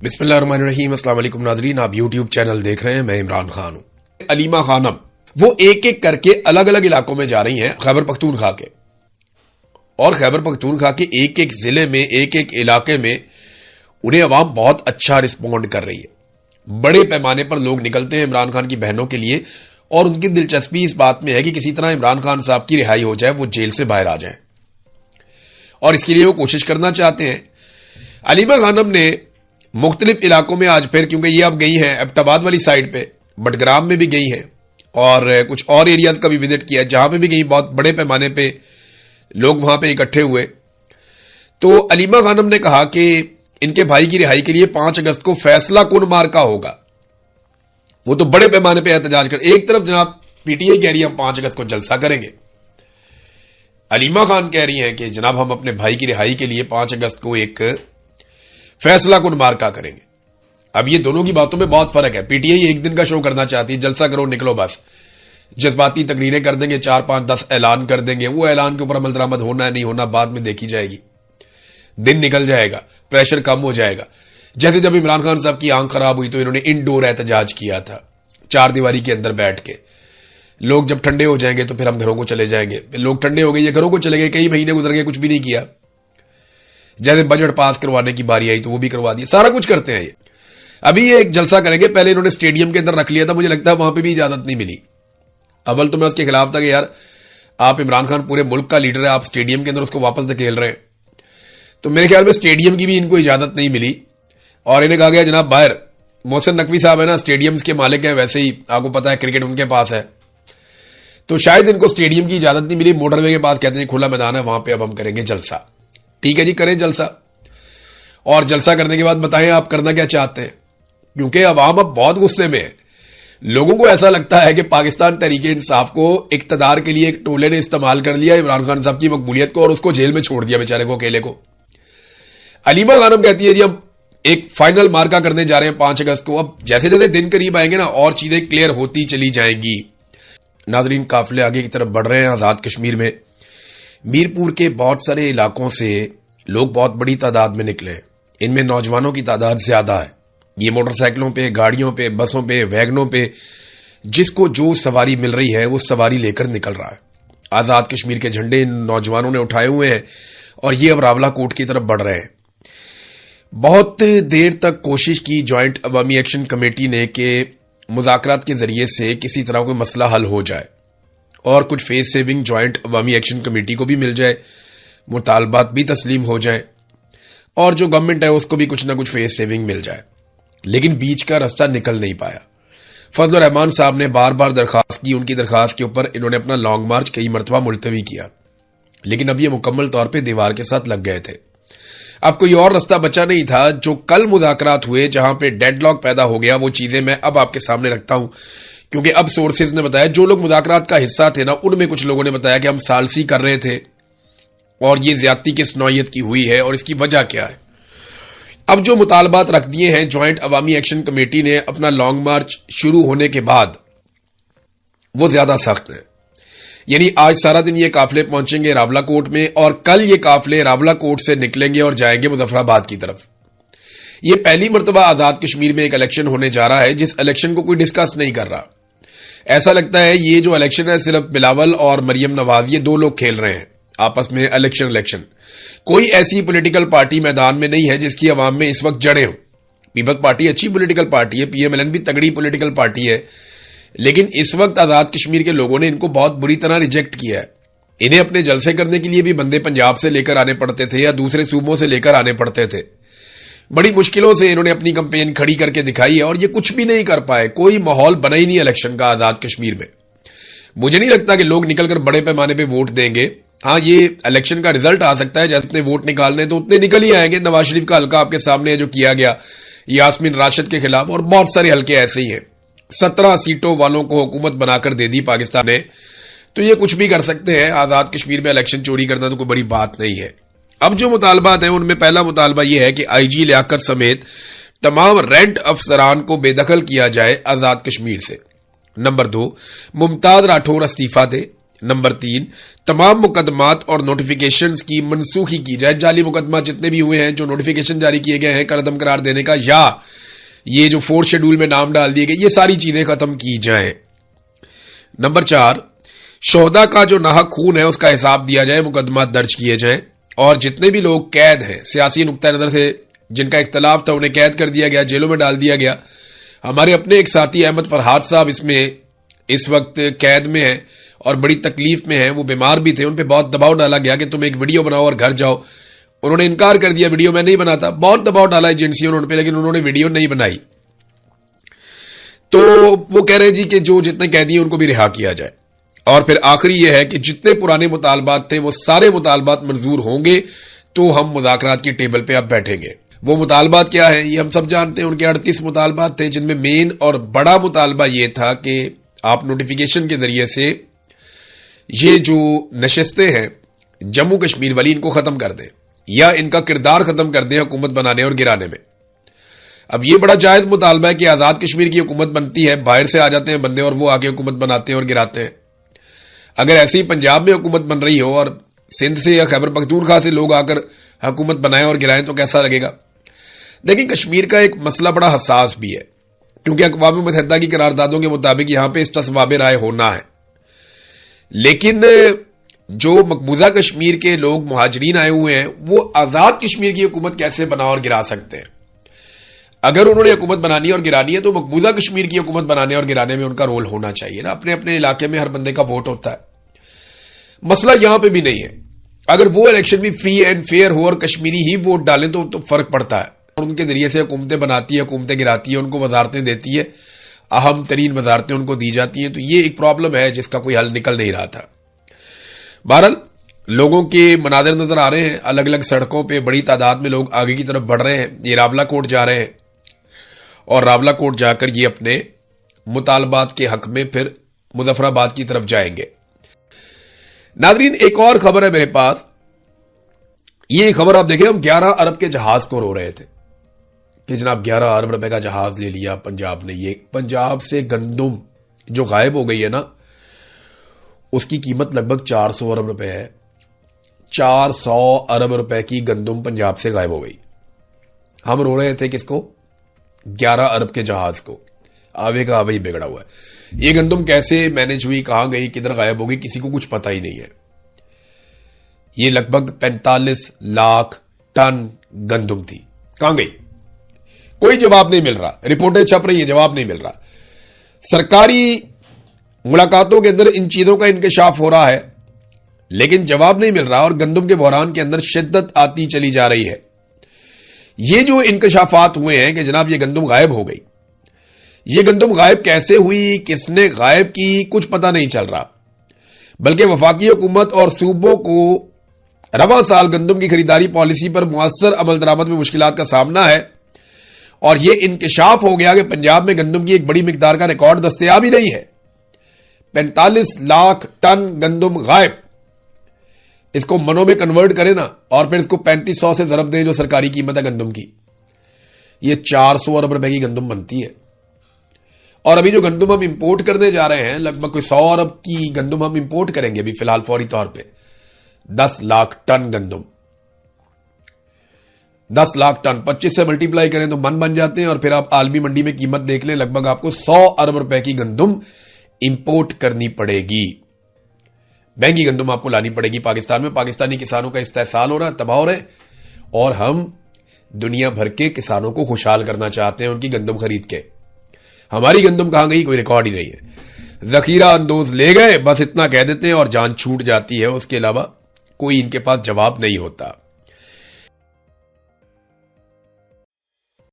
بسم اللہ الرحمن الرحیم۔ السلام علیکم ناظرین، آپ یوٹیوب چینل دیکھ رہے ہیں، میں عمران خان ہوں۔ علیمہ خانم وہ ایک ایک کر کے الگ الگ علاقوں میں جا رہی ہیں خیبر پختونخوا کے، اور خیبر پختونخوا کے ایک ایک ضلع میں، ایک ایک علاقے میں انہیں عوام بہت اچھا رسپونڈ کر رہی ہے۔ بڑے پیمانے پر لوگ نکلتے ہیں عمران خان کی بہنوں کے لیے، اور ان کی دلچسپی اس بات میں ہے کہ کسی طرح عمران خان صاحب کی رہائی ہو جائے، وہ جیل سے باہر آ جائیں، اور اس کے لیے وہ کوشش کرنا چاہتے ہیں۔ علیمہ خانم نے مختلف علاقوں میں آج پھر، کیونکہ یہ اب گئی ہیں ایبٹ آباد والی سائڈ پہ، بٹگرام میں بھی گئی ہیں، اور کچھ اور ایریاز کا بھی وزٹ کیا، جہاں پہ بھی گئی بہت بڑے پیمانے پہ لوگ وہاں پہ اکٹھے ہوئے۔ تو علیمہ خانم نے کہا کہ ان کے بھائی کی رہائی کے لیے 5 اگست کو فیصلہ کن مارکا ہوگا۔ وہ تو بڑے پیمانے پہ احتجاج کر، ایک طرف جناب پی ٹی آئی کہہ رہی ہے ہم 5 اگست کو جلسہ کریں گے، علیمہ خان کہہ رہی ہیں کہ جناب ہم اپنے بھائی کی رہائی کے لیے 5 اگست کو ایک فیصلہ کن مارکا کریں گے۔ اب یہ دونوں کی باتوں میں بہت فرق ہے۔ پی ٹی آئی ایک دن کا شو کرنا چاہتی ہے، جلسہ کرو نکلو بس، جذباتی تقریریں کر دیں گے، 4 5 10 اعلان کر دیں گے، وہ اعلان کے اوپر عمل درآمد ہونا ہے نہیں ہونا بعد میں دیکھی جائے گی، دن نکل جائے گا، پریشر کم ہو جائے گا۔ جیسے جب عمران خان صاحب کی آنکھ خراب ہوئی تو انہوں نے انڈور احتجاج کیا تھا، 4 دیواری کے اندر بیٹھ کے۔ لوگ جب ٹھنڈے ہو جائیں گے تو پھر ہم گھروں کو چلے جائیں گے، لوگ ٹھنڈے ہو گئے، یہ گھروں کو چلے گئے، کئی مہینے گزر گئے، کچھ بھی نہیں کیا۔ جیسے بجٹ پاس کروانے کی باری آئی تو وہ بھی کروا دیا، سارا کچھ کرتے ہیں یہ۔ ابھی یہ ایک جلسہ کریں گے، پہلے انہوں نے اسٹیڈیم کے اندر رکھ لیا تھا، مجھے لگتا ہے وہاں پہ بھی اجازت نہیں ملی۔ اول تو میں اس کے خلاف تھا کہ یار آپ عمران خان پورے ملک کا لیڈر ہے، آپ اسٹیڈیم کے اندر اس کو واپس دھکیل رہے ہیں۔ تو میرے خیال میں اسٹیڈیم کی بھی ان کو اجازت نہیں ملی، اور انہیں کہا گیا جناب باہر۔ محسن نقوی صاحب ہے نا، اسٹیڈیمز کے مالک ہیں، ویسے ہی آپ کو پتا ہے کرکٹ ان کے پاس ہے، تو شاید ان کو اسٹیڈیم کی اجازت نہیں ملی، موٹر وے کے پاس کہتے ہیں کھلا میدان ہے، وہاں پہ اب ہم کریں گے جلسہ۔ ٹھیک ہے جی، کریں جلسہ، اور جلسہ کرنے کے بعد بتائیں آپ کرنا کیا چاہتے ہیں، کیونکہ عوام اب بہت غصے میں ہے۔ لوگوں کو ایسا لگتا ہے کہ پاکستان تحریک انصاف کو اقتدار کے لیے ایک ٹولے نے استعمال کر لیا عمران خان صاحب کی مقبولیت کو، اور اس کو جیل میں چھوڑ دیا بیچارے کو، اکیلے کو۔ علیمہ خانم کہتی ہے جی ہم ایک فائنل مارکا کرنے جا رہے ہیں 5 اگست کو۔ اب جیسے جیسے دن قریب آئیں گے نا، اور چیزیں کلیئر ہوتی چلی جائیں گی۔ ناظرین، قافلے آگے کی طرف بڑھ رہے ہیں آزاد کشمیر میں۔ میرپور کے بہت سارے علاقوں سے لوگ بہت بڑی تعداد میں نکلے ہیں، ان میں نوجوانوں کی تعداد زیادہ ہے۔ یہ موٹر سائیکلوں پہ، گاڑیوں پہ، بسوں پہ، ویگنوں پہ، جس کو جو سواری مل رہی ہے وہ سواری لے کر نکل رہا ہے۔ آزاد کشمیر کے جھنڈے ان نوجوانوں نے اٹھائے ہوئے ہیں، اور یہ اب راولہ کوٹ کی طرف بڑھ رہے ہیں۔ بہت دیر تک کوشش کی جوائنٹ عوامی ایکشن کمیٹی نے کہ مذاکرات کے ذریعے سے کسی طرح کوئی مسئلہ حل ہو جائے، اور کچھ فیس سیونگ جوائنٹ عوامی ایکشن کمیٹی کو بھی مل جائے، مطالبات بھی تسلیم ہو جائیں، اور جو گورنمنٹ ہے اس کو بھی کچھ نہ کچھ فیس سیونگ مل جائے، لیکن بیچ کا راستہ نکل نہیں پایا۔ فضل الرحمان صاحب نے بار بار درخواست کی، ان کی درخواست کے اوپر انہوں نے اپنا لانگ مارچ کئی مرتبہ ملتوی کیا، لیکن اب یہ مکمل طور پہ دیوار کے ساتھ لگ گئے تھے۔ اب کوئی اور راستہ بچا نہیں تھا۔ جو کل مذاکرات ہوئے جہاں پہ ڈیڈ لاک پیدا ہو گیا، وہ چیزیں میں اب آپ کے سامنے رکھتا ہوں، کیونکہ اب سورسز نے بتایا، جو لوگ مذاکرات کا حصہ تھے نا، ان میں کچھ لوگوں نے بتایا کہ ہم ثالثی کر رہے تھے، اور یہ زیادتی کس نوعیت کی ہوئی ہے اور اس کی وجہ کیا ہے۔ اب جو مطالبات رکھ دیے ہیں جوائنٹ عوامی ایکشن کمیٹی نے اپنا لانگ مارچ شروع ہونے کے بعد، وہ زیادہ سخت ہیں۔ یعنی آج سارا دن یہ قافلے پہنچیں گے راولہ کوٹ میں، اور کل یہ قافلے راولہ کوٹ سے نکلیں گے اور جائیں گے مظفر آباد کی طرف۔ یہ پہلی مرتبہ آزاد کشمیر میں ایک الیکشن ہونے جا رہا ہے جس الیکشن کو کوئی ڈسکس نہیں کر رہا۔ ایسا لگتا ہے یہ جو الیکشن ہے صرف بلاول اور مریم نواز، یہ 2 لوگ کھیل رہے ہیں آپس میں الیکشن۔ کوئی ایسی پولیٹیکل پارٹی میدان میں نہیں ہے جس کی عوام میں اس وقت جڑیں ہوں۔ پیپلز پارٹی اچھی پولیٹیکل پارٹی ہے، پی ایم ایل این بھی تگڑی پولیٹیکل پارٹی ہے، لیکن اس وقت آزاد کشمیر کے لوگوں نے ان کو بہت بری طرح ریجیکٹ کیا ہے۔ انہیں اپنے جلسے کرنے کے لیے بھی بندے پنجاب سے لے کر آنے پڑتے تھے یا دوسرے صوبوں سے لے کر آنے پڑتے تھے۔ بڑی مشکلوں سے انہوں نے اپنی کمپین کھڑی کر کے دکھائی ہے، اور یہ کچھ بھی نہیں کر پائے۔ کوئی ماحول بنا ہی نہیں الیکشن کا آزاد کشمیر میں۔ مجھے نہیں لگتا کہ لوگ نکل کر بڑے پیمانے پہ ووٹ دیں گے۔ ہاں، یہ الیکشن کا رزلٹ آ سکتا ہے، جتنے ووٹ نکالنے تو اتنے نکل ہی آئیں گے۔ نواز شریف کا حلقہ آپ کے سامنے ہے جو کیا گیا یاسمین راشد کے خلاف، اور بہت سارے حلقے ایسے ہی ہیں۔ 17 سیٹوں والوں کو حکومت بنا کر دے دی پاکستان نے، تو یہ کچھ بھی کر سکتے ہیں۔ آزاد کشمیر میں الیکشن چوری کرنا تو کوئی بڑی بات نہیں ہے۔ اب جو مطالبات ہیں ان میں پہلا مطالبہ یہ ہے کہ آئی جی لیاقت سمیت تمام رینٹ افسران کو بے دخل کیا جائے آزاد کشمیر سے۔ نمبر 2، ممتاز راٹھور استعفیٰ دے، نمبر 3، تمام مقدمات اور نوٹیفیکیشنز کی منسوخی کی جائے. جعلی مقدمات جتنے بھی ہوئے ہیں، جو نوٹیفیکیشن جاری کیے گئے ہیں کالعدم قرار دینے کا، یا یہ جو 4 شیڈول میں نام ڈال دیے گئے، یہ ساری چیزیں ختم کی جائیں. نمبر 4، شہداء کا جو ناحق خون ہے اس کا حساب دیا جائے، مقدمات درج کیے جائیں، اور جتنے بھی لوگ قید ہیں سیاسی نقطہ نظر سے جن کا اختلاف تھا انہیں قید کر دیا گیا، جیلوں میں ڈال دیا گیا. ہمارے اپنے ایک ساتھی احمد فرحات صاحب اس وقت قید میں ہیں اور بڑی تکلیف میں ہیں، وہ بیمار بھی تھے، ان پہ بہت دباؤ ڈالا گیا کہ تم ایک ویڈیو بناؤ اور گھر جاؤ. انہوں نے انکار کر دیا، ویڈیو میں نہیں بناتا. بہت دباؤ ڈالا ایجنسیوں نے ان پہ، لیکن انہوں نے ویڈیو نہیں بنائی. تو وہ کہہ رہے جی کہ جو جتنے قیدی ہیں ان کو بھی رہا کیا جائے. اور پھر آخری یہ ہے کہ جتنے پرانے مطالبات تھے وہ سارے مطالبات منظور ہوں گے تو ہم مذاکرات کی ٹیبل پہ اب بیٹھیں گے. وہ مطالبات کیا ہیں یہ ہم سب جانتے ہیں. ان کے 38 مطالبات تھے، جن میں مین اور بڑا مطالبہ یہ تھا کہ آپ نوٹیفیکیشن کے ذریعے سے یہ جو نشستیں ہیں جموں کشمیر والی ان کو ختم کر دیں، یا ان کا کردار ختم کر دیں حکومت بنانے اور گرانے میں. اب یہ بڑا جائز مطالبہ ہے کہ آزاد کشمیر کی حکومت بنتی ہے، باہر سے آ جاتے ہیں بندے اور وہ آگے حکومت بناتے ہیں اور گراتے ہیں. اگر ایسے ہی پنجاب میں حکومت بن رہی ہو اور سندھ سے یا خیبر پختونخوا سے لوگ آ کر حکومت بنائیں اور گرائیں تو کیسا لگے گا؟ لیکن کشمیر کا ایک مسئلہ بڑا حساس بھی ہے، کیونکہ اقوام متحدہ کی قراردادوں کے مطابق یہاں پہ استصواب رائے ہونا ہے. لیکن جو مقبوضہ کشمیر کے لوگ مہاجرین آئے ہوئے ہیں وہ آزاد کشمیر کی حکومت کیسے بنا اور گرا سکتے ہیں؟ اگر انہوں نے حکومت بنانی اور گرانی ہے تو مقبوضہ کشمیر کی حکومت بنانے اور گرانے میں ان کا رول ہونا چاہیے نا. اپنے اپنے علاقے میں ہر بندے کا ووٹ ہوتا ہے. مسئلہ یہاں پہ بھی نہیں ہے. اگر وہ الیکشن بھی فری اینڈ فیئر ہو اور کشمیری ہی ووٹ ڈالیں تو فرق پڑتا ہے. اور ان کے ذریعے سے حکومتیں بناتی ہے، حکومتیں گراتی ہے، ان کو وزارتیں دیتی ہے، اہم ترین وزارتیں ان کو دی جاتی ہیں. تو یہ ایک پرابلم ہے جس کا کوئی حل نکل نہیں رہا تھا. بہرحال لوگوں کے مناظر نظر آ رہے ہیں، الگ الگ سڑکوں پہ بڑی تعداد میں لوگ آگے کی طرف بڑھ رہے ہیں. یہ راولہ کوٹ جا رہے ہیں اور راولہ کوٹ جا کر یہ اپنے مطالبات کے حق میں پھر مظفر آباد کی طرف جائیں گے. ناظرین ایک اور خبر ہے میرے پاس. یہ خبر آپ دیکھیں، ہم 11 ارب کے جہاز کو رو رہے تھے کہ جناب 11 ارب روپے کا جہاز لے لیا پنجاب نے. یہ پنجاب سے گندم جو غائب ہو گئی ہے نا، اس کی قیمت لگ بھگ 400 ارب روپے ہے. 400 ارب روپے کی گندم پنجاب سے غائب ہو گئی. ہم رو رہے تھے کس کو؟ 11 ارب کے جہاز کو. آوے کا آوے ہی بگڑا ہوا ہے. یہ گندم کیسے مینج ہوئی، کہاں گئی، کدھر غائب ہوگی، کسی کو کچھ پتہ ہی نہیں ہے. یہ لگ بھگ 45 لاکھ ٹن گندم تھی، کہاں گئی؟ کوئی جواب نہیں مل رہا. رپورٹیں چھپ رہی ہیں، جواب نہیں مل رہا. سرکاری ملاقاتوں کے اندر ان چیزوں کا انکشاف ہو رہا ہے لیکن جواب نہیں مل رہا، اور گندم کے بحران کے اندر شدت آتی چلی جا رہی ہے. یہ جو انکشافات ہوئے ہیں کہ جناب یہ گندم غائب ہو گئی، یہ گندم غائب کیسے ہوئی، کس نے غائب کی، کچھ پتہ نہیں چل رہا. بلکہ وفاقی حکومت اور صوبوں کو رواں سال گندم کی خریداری پالیسی پر مؤثر عمل درآمد میں مشکلات کا سامنا ہے. اور یہ انکشاف ہو گیا کہ پنجاب میں گندم کی ایک بڑی مقدار کا ریکارڈ دستیاب ہی نہیں ہے. 45 لاکھ ٹن گندم غائب. اس کو منوں میں کنورٹ کریں نا، اور پھر اس کو 3500 سے ضرب دیں جو سرکاری قیمت ہے گندم کی. یہ 400 ارب روپے کی گندم بنتی ہے. اور ابھی جو گندم ہم امپورٹ کرنے جا رہے ہیں، لگ بھگ کوئی 100 ارب کی گندم ہم امپورٹ کریں گے ابھی فی الحال فوری طور پہ. 10 لاکھ ٹن گندم، 10 لاکھ ٹن 25 سے ملٹیپلائی کریں تو من بن جاتے ہیں. اور پھر آپ عالمی منڈی میں قیمت دیکھ لیں، لگ بھگ آپ کو 100 ارب روپے کی گندم امپورٹ کرنی پڑے گی. مہنگی گندم آپ کو لانی پڑے گی پاکستان میں. پاکستانی کسانوں کا استحصال ہو رہا ہے، تباہ ہو رہے ہیں، اور ہم دنیا بھر کے کسانوں کو خوشحال کرنا چاہتے ہیں ان کی گندم خرید کے. ہماری گندم کہاں گئی؟ کوئی ریکارڈ ہی نہیں ہے. ذخیرہ اندوز لے گئے، بس اتنا کہہ دیتے ہیں اور جان چھوٹ جاتی ہے. اس کے علاوہ کوئی ان کے پاس جواب نہیں ہوتا.